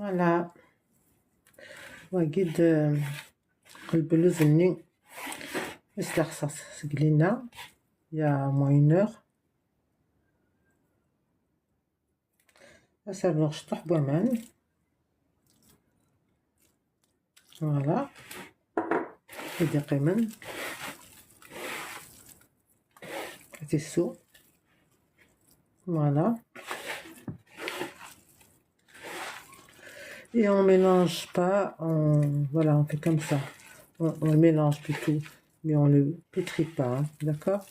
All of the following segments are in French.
فوالا واكيد قلب اللوز الني استخصص سقلينا يا موينور أسر نغشطح بومان فوالا هدي قيمن هاتي السو voilà. Et on mélange pas, voilà, on fait comme ça. On le mélange plutôt, mais on le pétrit pas, hein, d'accord?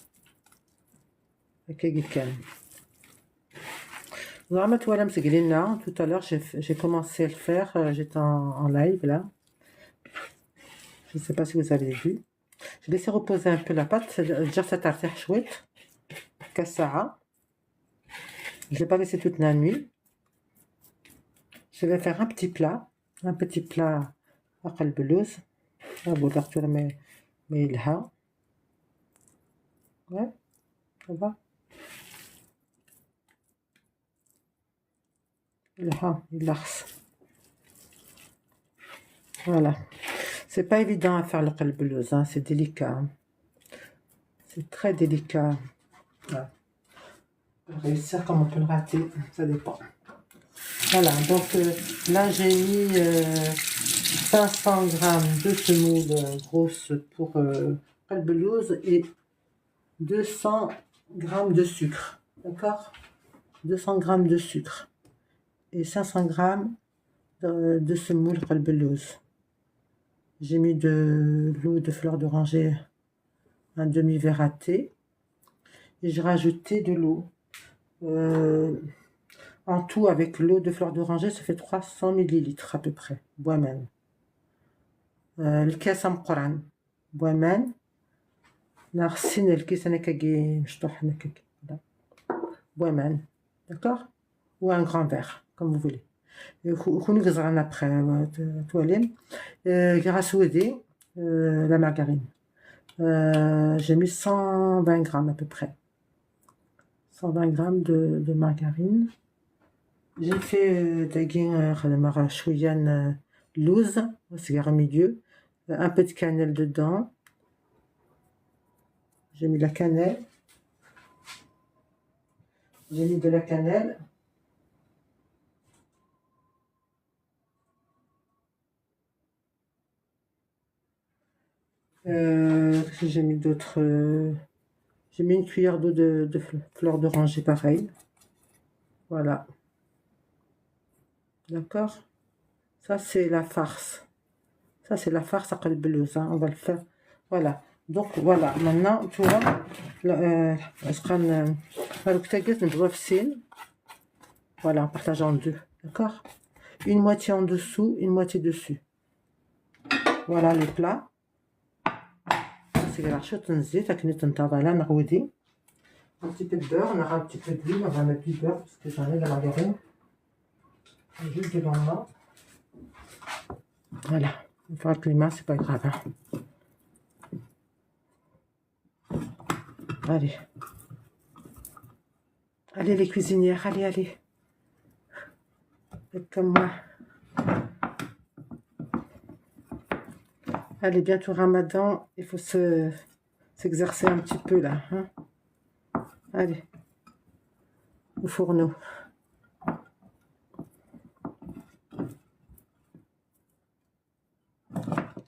Tout à l'heure, j'ai commencé à le faire, j'étais en live là. Je ne sais pas si vous avez vu. J'ai laissé reposer un peu la pâte, déjà ça tartèche chouette. Kassa'a. Je ne l'ai pas laissé toute la nuit. Je vais faire un petit plat à qalbelouz. À boudar mais ilha. Ouais, ça va. Ilha, ilars. Voilà. C'est pas évident à faire le qalbelouz, hein, c'est délicat. Hein. C'est très délicat. Ouais. Pour réussir comme on peut le rater, ça dépend. Voilà, donc là j'ai mis 500 grammes de semoule grosse pour qalbelouz et 200 grammes de sucre, d'accord? 200 grammes de sucre et 500 grammes de semoule qalbelouz. J'ai mis de l'eau de fleur d'oranger, un demi-verre à thé, et j'ai rajouté de l'eau. En tout, avec l'eau de fleur d'oranger, ça fait 300 ml à peu près. Boimen. Le كاس مقران. Boimen. نغسل الكيس انا كاكي مشطوح هنا كاكي. Boimen. D'accord? Ou un grand verre, comme vous voulez. وخوني كزران après toilette. Grassouder la margarine. J'ai mis 120 grammes à peu près. 120 grammes de margarine. J'ai fait دقيق شوية لوز cigare milieu, un peu de cannelle dedans. J'ai mis la cannelle. J'ai mis de la cannelle. J'ai mis d'autres. J'ai mis une cuillère d'eau de fleur d'oranger pareil. Voilà. D'accord? Ça, c'est la farce. Ça, c'est la farce à qalbelouz. Hein. On va le faire. Voilà. Donc, voilà. Maintenant, tu vois, voilà, en partageant en deux. D'accord? Une moitié en dessous, une moitié dessus. Voilà le plat. C'est la chose un petit peu de beurre, on aura un petit peu d'huile, on va mettre du beurre parce que j'en ai de la margarine. Juste devant moi. Voilà. Il faudra que les mains, c'est pas grave. Hein. Allez. Allez les cuisinières, allez, allez. Faites comme moi. Allez, bientôt Ramadan, il faut s'exercer un petit peu là. Hein. Allez. Au fourneau.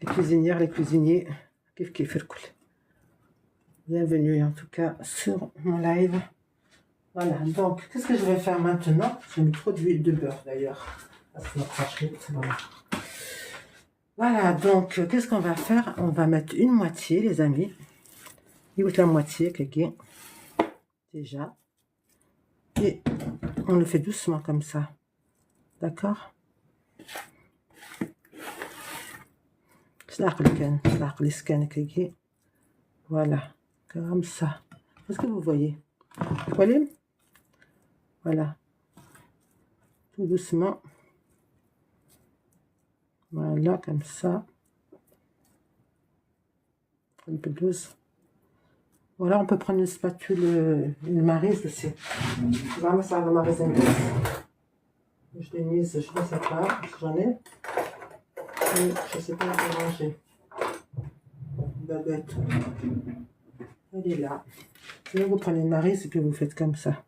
Les cuisinières, les cuisiniers, bienvenue en tout cas sur mon live. Voilà, donc qu'est-ce que je vais faire maintenant? J'ai mis trop d'huile de beurre d'ailleurs. Voilà, donc qu'est-ce qu'on va faire? On va mettre une moitié, les amis. Il la moitié, quelqu'un. Déjà. Et on le fait doucement comme ça. D'accord? Voilà, comme ça. Est-ce que vous voyez? Voilà. Tout doucement. Voilà, comme ça. Un peu douce. Voilà, on peut prendre une spatule, une maryse aussi. Voilà, ça va maryser. Je mise, je ne sais pas, j'en ai. Mais je ne sais pas où la ranger. Babette. Elle est là. Sinon, vous prenez une marise et puis vous faites comme ça.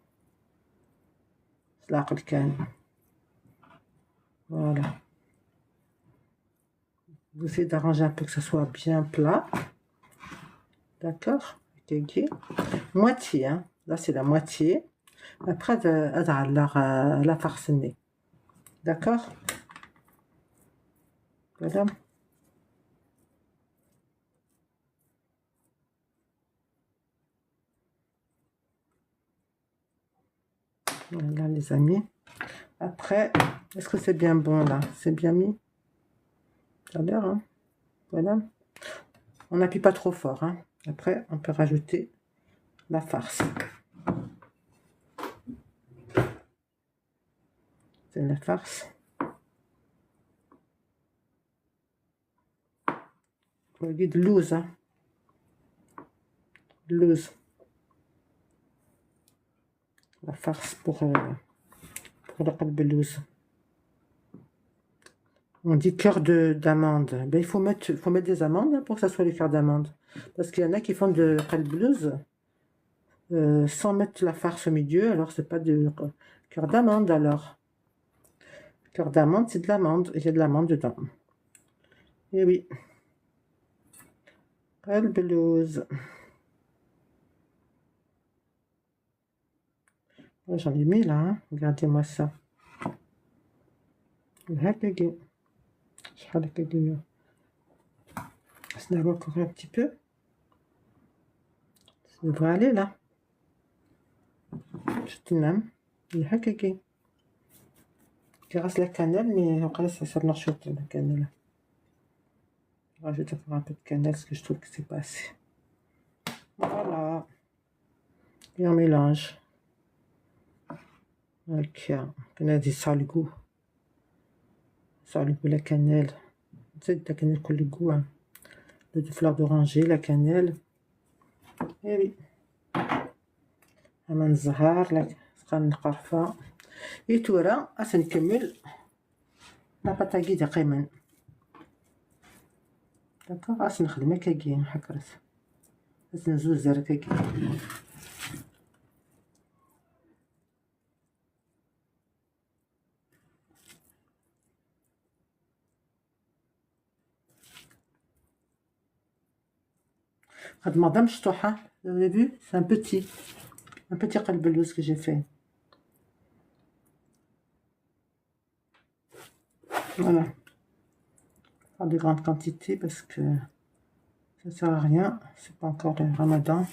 Slaq الكان. Voilà. Vous essayez d'arranger un peu que ça soit bien plat. D'accord? Moitié, hein. Là, c'est la moitié. Après, la farciner. D'accord? Voilà. Voilà, les amis. Après, est-ce que c'est bien bon, là? C'est bien mis? Ça a l'air, hein? Voilà. On n'appuie pas trop fort, hein. Après, on peut rajouter la farce. C'est la farce. On dit de loose, hein. Loose. La farce pour le qalb loose. On dit cœur d'amande. Ben, il faut mettre des amandes, hein, pour que ça soit les cœurs d'amande. Parce qu'il y en a qui font de qalb loose sans mettre la farce au milieu. Alors, c'est pas de cœur d'amande, alors. Cœur d'amande, c'est de l'amande. Il y a de l'amande dedans. Et oui. Qalb loose. J'en ai mis là, hein. Regardez-moi ça. هكاكي شحال هكاكي نروح encore un petit peu. Ça devrait aller là. Je t'aime. هكاكي كراس la cannelle, mais après ça marche pas la cannelle. Je vais faire un peu de cannelle parce que je trouve que c'est pas assez. Voilà. Et on mélange. Ok. On a dit ça le goût. Ça le goût la cannelle. C'est la cannelle que le goût, hein. De fleurs d'oranger, la cannelle. Et oui. أما الزهر لا تبقى القرفة إيتورا أسنكمل لاباطاكي دقيما. داكوغ أسنخدم هكاكي هكرا أسنزوز هكاكي. هاد مادام مشطوحة. Vous avez vu? C'est un petit qalb loose que j'ai fait. Voilà. Pas de grande quantité parce que ça sert à rien. C'est pas encore le ramadan.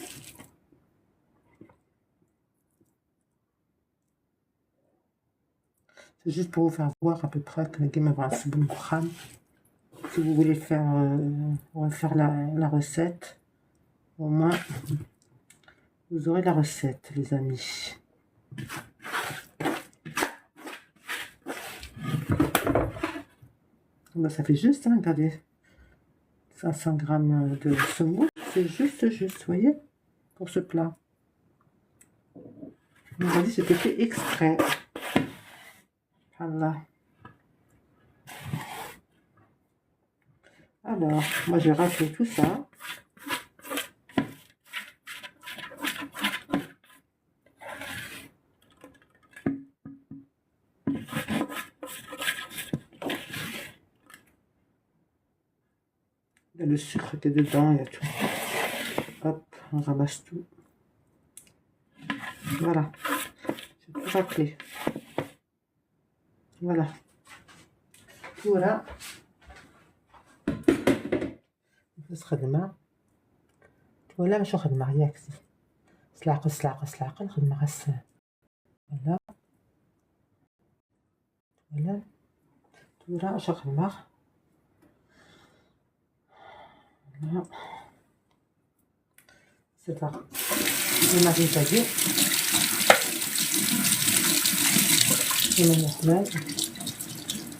C'est juste pour vous faire voir à peu près que les gamins vont se bouger. Si vous voulez refaire la recette, au moins vous aurez la recette, les amis. Ben, ça fait juste, hein, regardez, 500 grammes de semoule, c'est juste, vous voyez, pour ce plat. Regardez, c'était fait exprès. Voilà. Alors, moi j'ai raflé tout ça. Il y a le sucre qui est dedans, il y a tout. Hop, on ramasse tout. Voilà. J'ai tout raclé. Voilà. Voilà. نخدمها. ولا مش نخدمها ياك سلاقة نخدمها غسان. ولا ولا اش نخدمها. Voilà. C'est ça. Je m'arrive à dire. Je mets la semaine.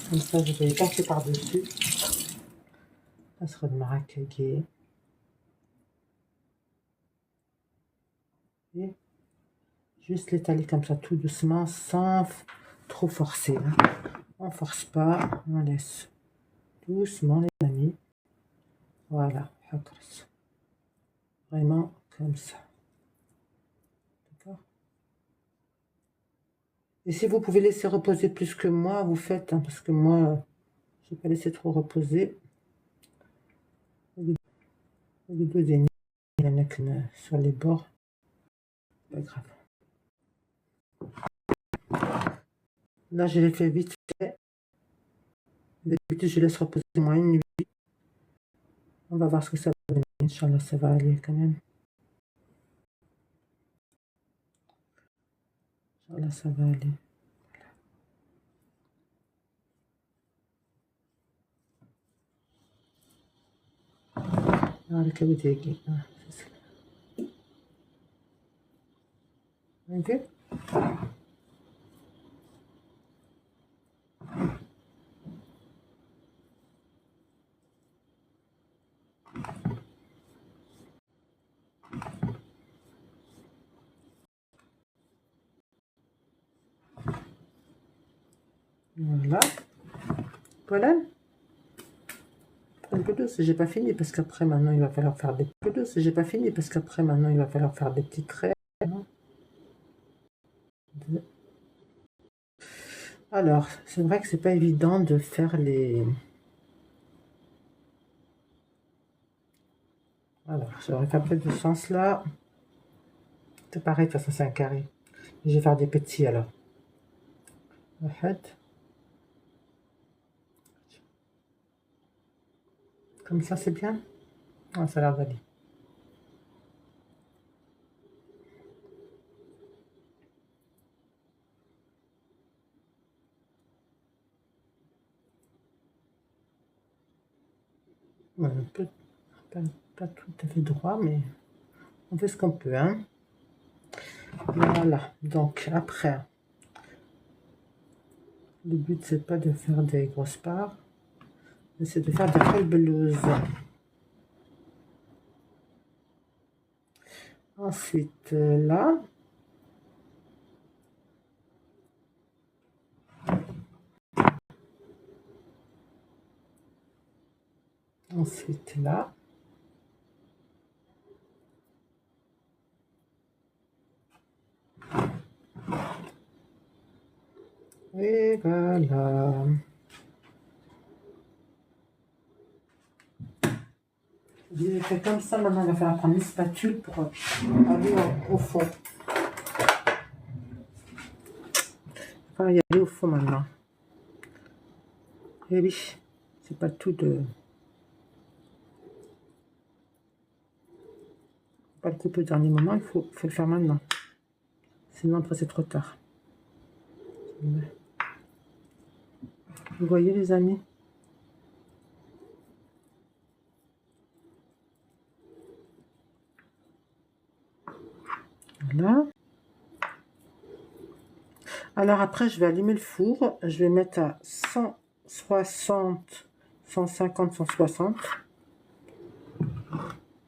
Comme ça, je vais passer par-dessus. Ça sera de maracaguer. Et juste l'étaler comme ça, tout doucement, sans trop forcer. Hein. On force pas, on laisse doucement les amis. Voilà, vraiment comme ça. D'accord. Et si vous pouvez laisser reposer plus que moi, vous faites, hein, parce que moi, je vais pas laisser trop reposer. Les deux il y en a que sur les bords. Pas grave. Là, je l'ai fait vite fait. D'habitude, je laisse reposer moins une nuit. On va voir ce que ça va donner. Inch'Allah, ça va aller quand même. Inch'Allah, ça va aller. Ah, le câble est aiguë. Ah, c'est ça. Ok. Voilà. Voilà. Un peu douce, j'ai pas fini parce qu'après maintenant il va falloir faire des peu douce, j'ai pas fini parce qu'après maintenant il va falloir faire des petits traits. Alors, c'est vrai que c'est pas évident de faire les. Alors, j'aurais fait plus de sens là. C'est pareil, de toute façon c'est un carré. Je vais faire des petits alors. Comme ça c'est bien. Ah, ça a l'air d'aller. Ouais, pas tout à fait droit, mais on fait ce qu'on peut. Hein. Voilà, donc après, le but c'est pas de faire des grosses parts, mais c'est de faire des belles belouses. Ensuite, là, ensuite là, et voilà. Je fais comme ça, maintenant il va falloir prendre une spatule pour aller au fond. Il va y aller au fond maintenant. Et oui, c'est pas tout de... Pas le couper au dernier moment, il faut le faire maintenant. Sinon après c'est trop tard. Vous voyez les amis? Voilà. Alors après, je vais allumer le four. Je vais mettre à 160, 150, 160.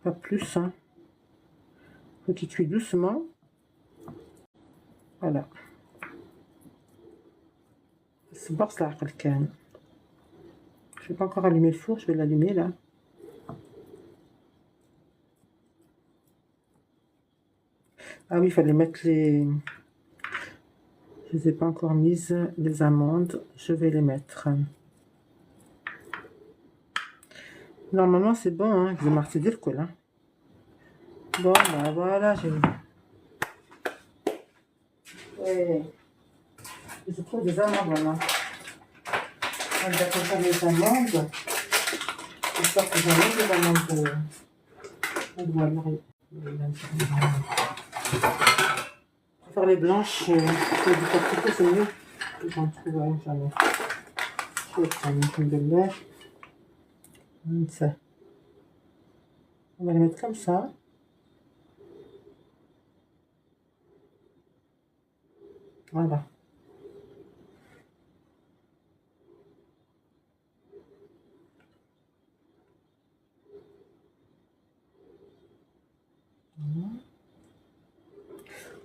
Pas plus, hein. Faut qu'il cuise doucement. Voilà. C'est bon ça, quelqu'un. Je vais pas encore allumer le four, je vais l'allumer là. Ah oui, il fallait mettre les... Je les ai pas encore mises, les amandes. Je vais les mettre. Normalement, c'est bon, hein. Je vais martyrer le col, hein. Bon, ben voilà, j'ai... Ouais. Je trouve des amandes, maintenant. On va faire les amandes. J'espère que j'en ai des amandes. On doit faire les blanches. Du papier, c'est mieux. J'en trouve, ouais, j'en ai. Je vais prendre une de l'air. On va les mettre comme ça. Voilà.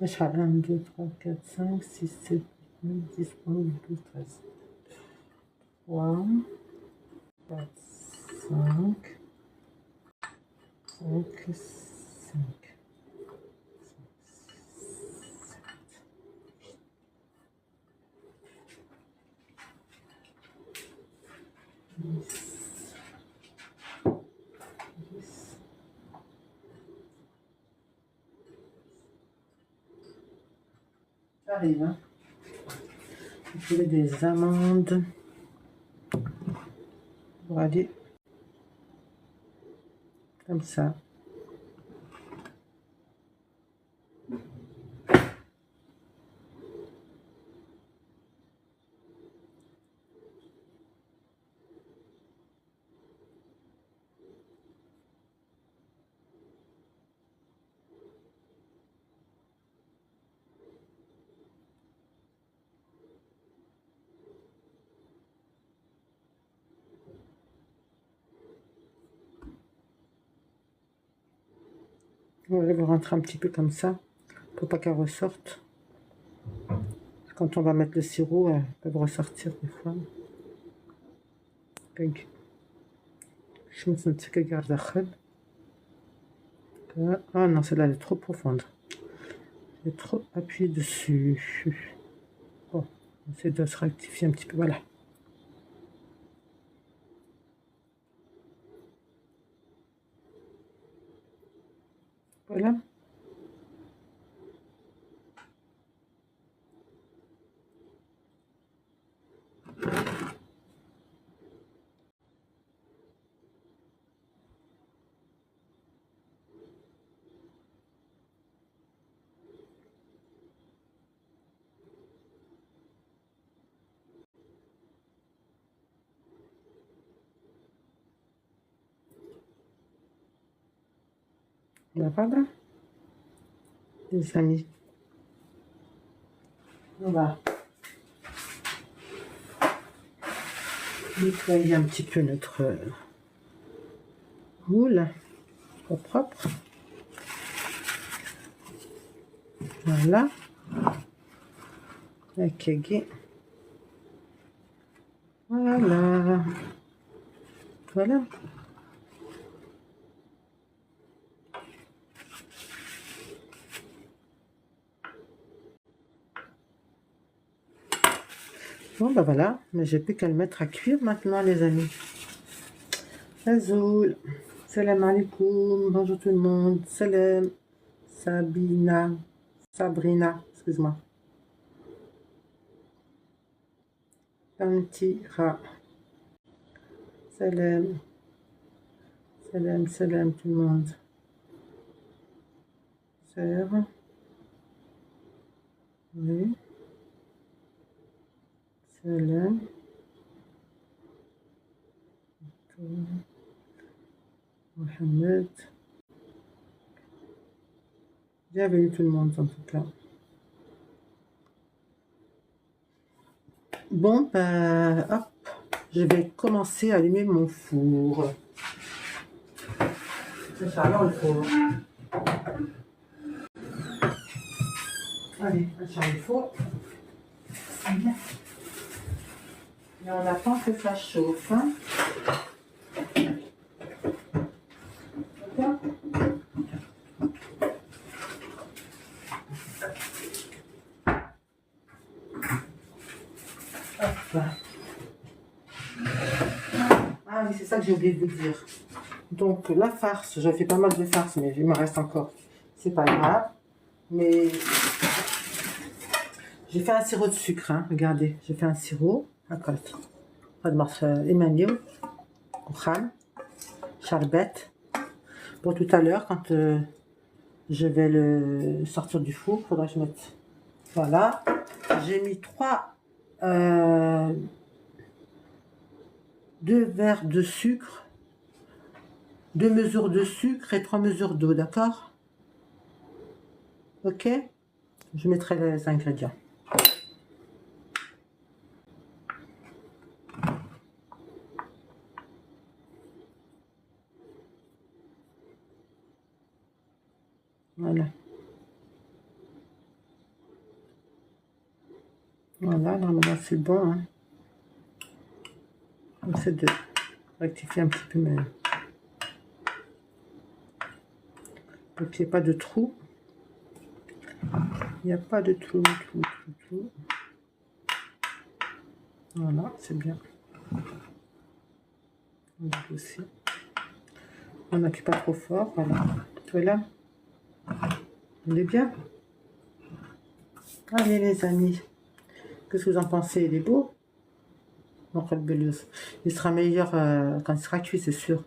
Je ferai 1, 2, 3, 4, 5, 6, 7, 10, 11, 12, 13. 3, 4, 5, 5, 5. 10, 10. Ça arrive, hein. Je mets des amandes pour aller comme ça. On va le rentrer un petit peu comme ça, pour pas qu'elle ressorte. Quand on va mettre le sirop, elles peuvent ressortir des fois. Je me sens un petit peu garde. Ah non, celle-là, elle est trop profonde. J'ai trop appuyé dessus. Bon, on essaie de se rectifier un petit peu. Voilà. Voilà. Voilà, les amis. On va nettoyer un petit peu notre moule au propre. Voilà. Ok. Voilà. Voilà. Bon, bah voilà. Mais j'ai plus qu'à le mettre à cuire maintenant, les amis. Azoul. Salam alaikum. Bonjour tout le monde. Salam. Sabrina. Excuse-moi. Pantira. Salam. Salam tout le monde. Sœur. Oui. Salam. Mohamed. Bienvenue tout le monde en tout cas. Bon, hop, je vais commencer à allumer mon four. C'est ça, alors le four. Allez, on va le four. Et on attend que ça chauffe. Hein. D'accord. Hop. Ah oui, c'est ça que j'ai oublié de vous dire. Donc la farce, j'ai fait pas mal de farce, mais il me reste encore. C'est pas grave. Mais j'ai fait un sirop de sucre, hein. Regardez, j'ai fait un sirop. Emmanuel, Khan, Charbette. Pour tout à l'heure, quand je vais le sortir du four, il faudra que je mette. Voilà. J'ai mis 2 verres de sucre, 2 mesures de sucre et 3 mesures d'eau, d'accord? Ok? Je mettrai les ingrédients. Voilà. Voilà, là maintenant c'est bon. Hein. J'essaie de rectifier un petit peu, mais pour qu'il n'y ait pas de trou. Il n'y a pas de trou. Voilà, c'est bien. Aussi. On n'appuie pas trop fort, voilà. Voilà. Il est bien. Allez les amis, qu'est-ce que vous en pensez? Il est beau? Mon Colbelos. Il sera meilleur quand il sera cuit, c'est sûr.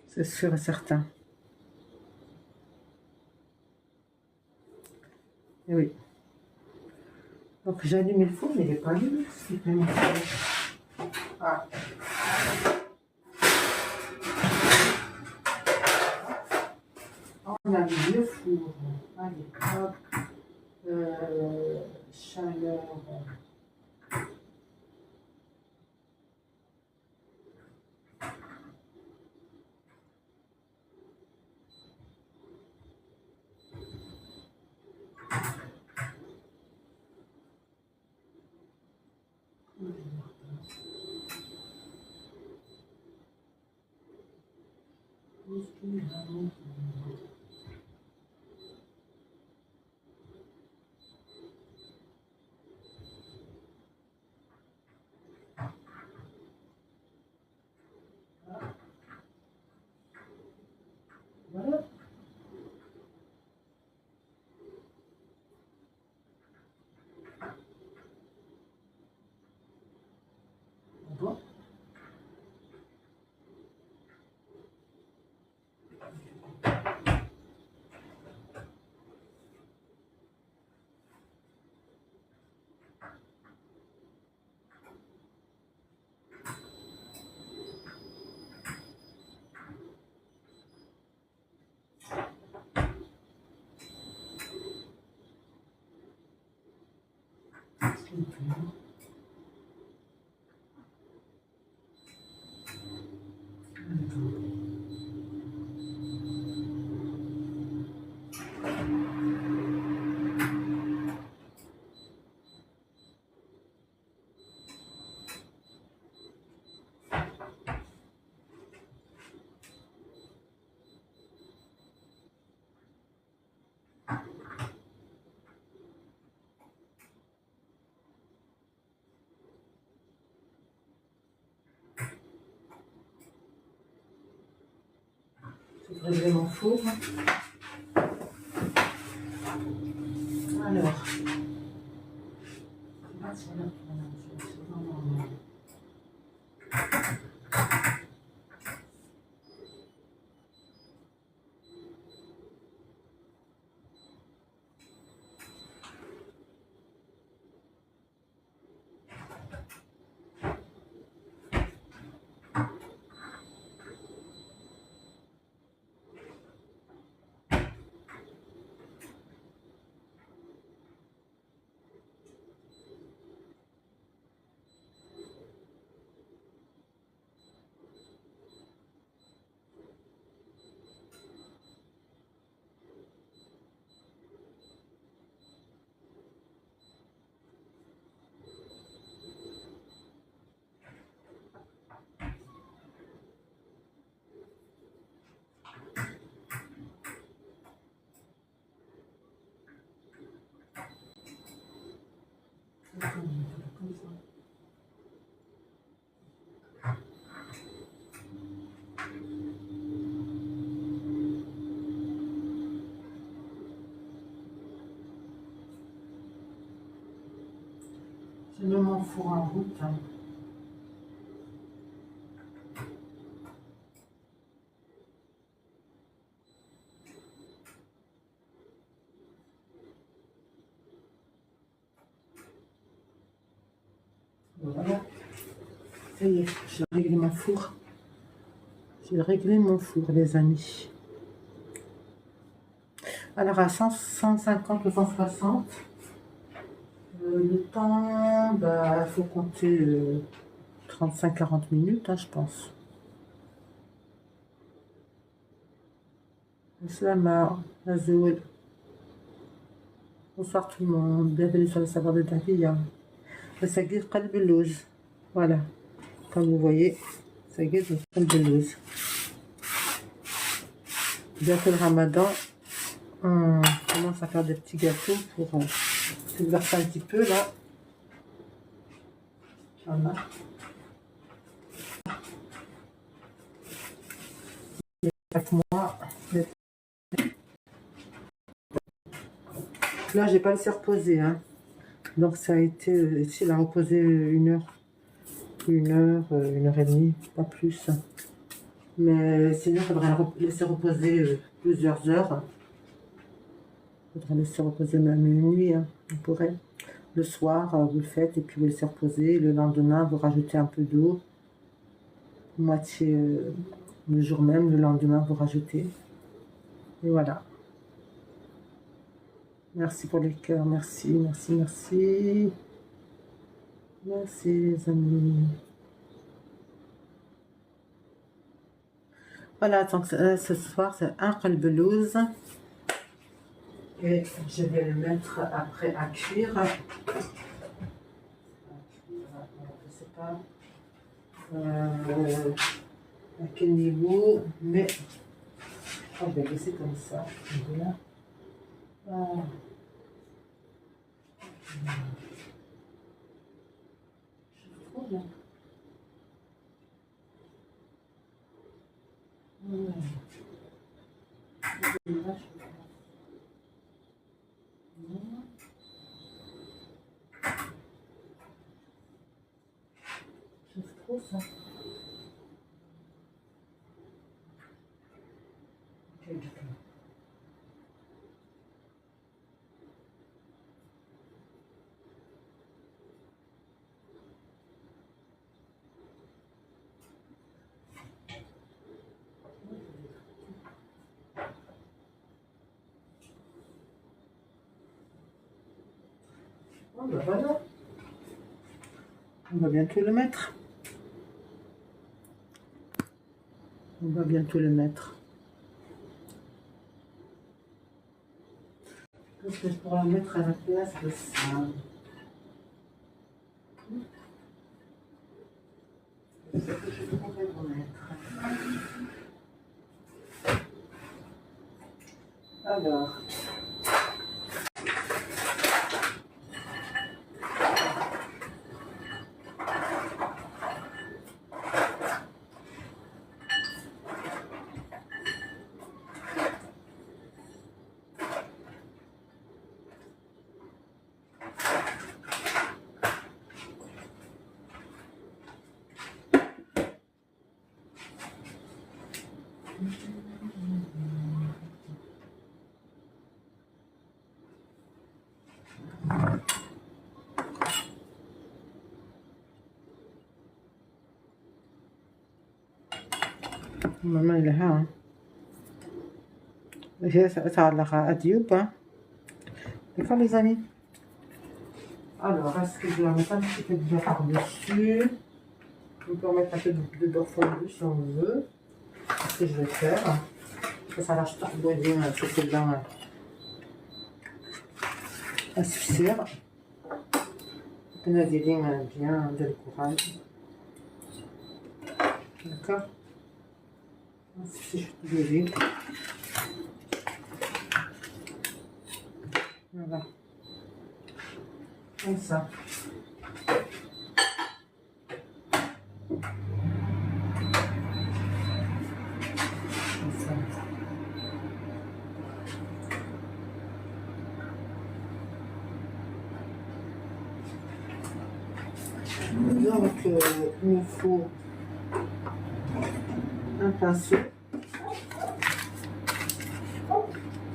C'est sûr et certain. Et oui. Donc j'ai allumé le four, mais il n'est pas allumé. Ah. On a mis le four. Allez, hop. Chaleur. Voilà. Bon. Je vais régler mon four. Alors. Je mets mon four en route. Hein. Voilà. Ça y est, j'ai réglé mon four. J'ai réglé mon four, les amis. Alors à 150 ou 160, le temps, bah, faut compter 35-40 minutes, hein, je pense. Salam, Azoul. Bonsoir tout le monde, bienvenue sur le savoir de Davia. Ça guide قلب اللوز. Voilà, comme vous voyez, ça guide قلب اللوز. Bientôt le ramadan, on commence à faire des petits gâteaux pour se un petit peu là. Voilà. Chaque mois. Là, j'ai pas laissé reposer, hein. Donc ça a été, il a reposé 1 heure, 1 heure et demie, pas plus. Mais sinon, il faudrait le laisser reposer plusieurs heures. Il faudrait laisser reposer même 1 nuit, hein. On pourrait. Le soir, vous le faites et puis vous laissez reposer. Le lendemain, vous rajoutez un peu d'eau. Moitié le jour même, le lendemain, vous rajoutez. Et voilà. Merci pour les cœurs, merci, merci, merci. Merci les amis. Voilà, donc ce soir, c'est un qalbelouz. Et je vais le mettre après à cuire. Je sais pas à quel niveau, mais on va laisser comme ça. Voilà. Ah. Je trouve bien. Je trouve ça. Oh, ben voilà. On va bientôt le mettre. On va bientôt le mettre. Qu'est-ce que je pourrais mettre à la place de ça? Qu'est-ce que je pourrais remettre? Alors. Maman il est là. Ça a l'air adieu, hein. D'accord les amis. Alors, est-ce que je dois mettre un petit peu de beurre par-dessus? On peut mettre un peu de beurre fondu si on veut. C'est ce que je vais faire. Ça lâche pas de bien, c'est bien à sucer. On a des lignes bien de courage. D'accord? C'est juste de l'huile. Voilà. Comme ça. Donc, il nous faut un pinceau.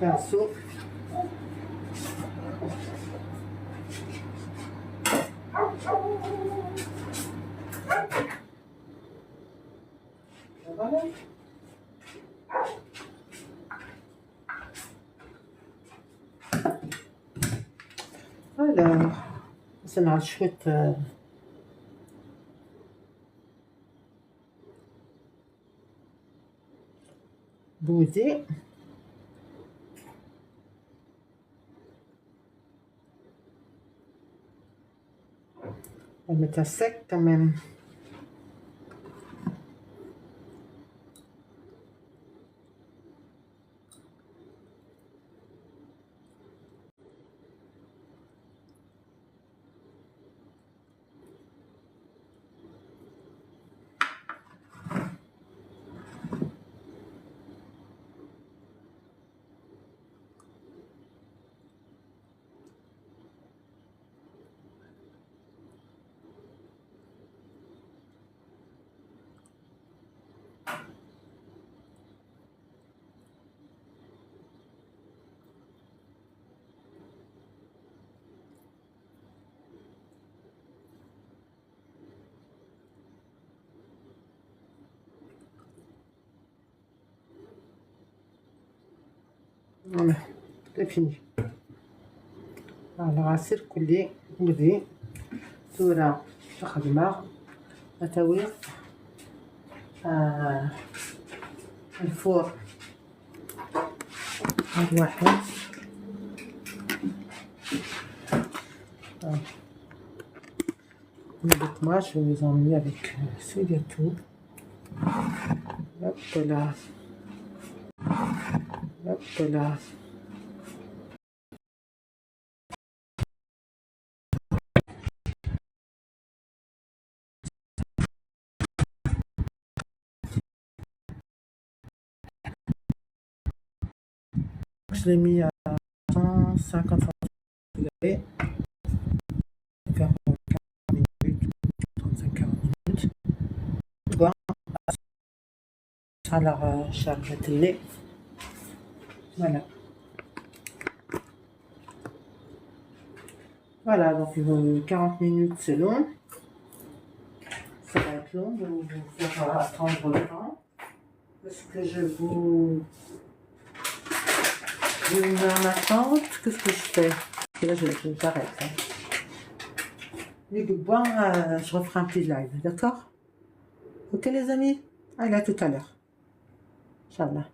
Pinceau. Voilà. Alors, c'est un chouette. Bouser. On va mettre à sec quand même. Voilà, c'est fini. Alors, c'est الكلي نبي صورة خدمة أتوي الفور الواحد avec moi je vais vous emmener avec ce gâteau. Hop là, hop là. Je l'ai mis à 150 degrés, 40 minutes, 35-40 minutes. Bon, alors charge de lait. Voilà. Voilà, donc 40 minutes c'est long. Ça va être long de vous faire attendre le temps. Parce que je vous mets en attente. Qu'est-ce que je fais? Et là, j'arrête. Les bon, je referai un petit live, d'accord? Ok les amis? Allez, à tout à l'heure. Inch'Allah.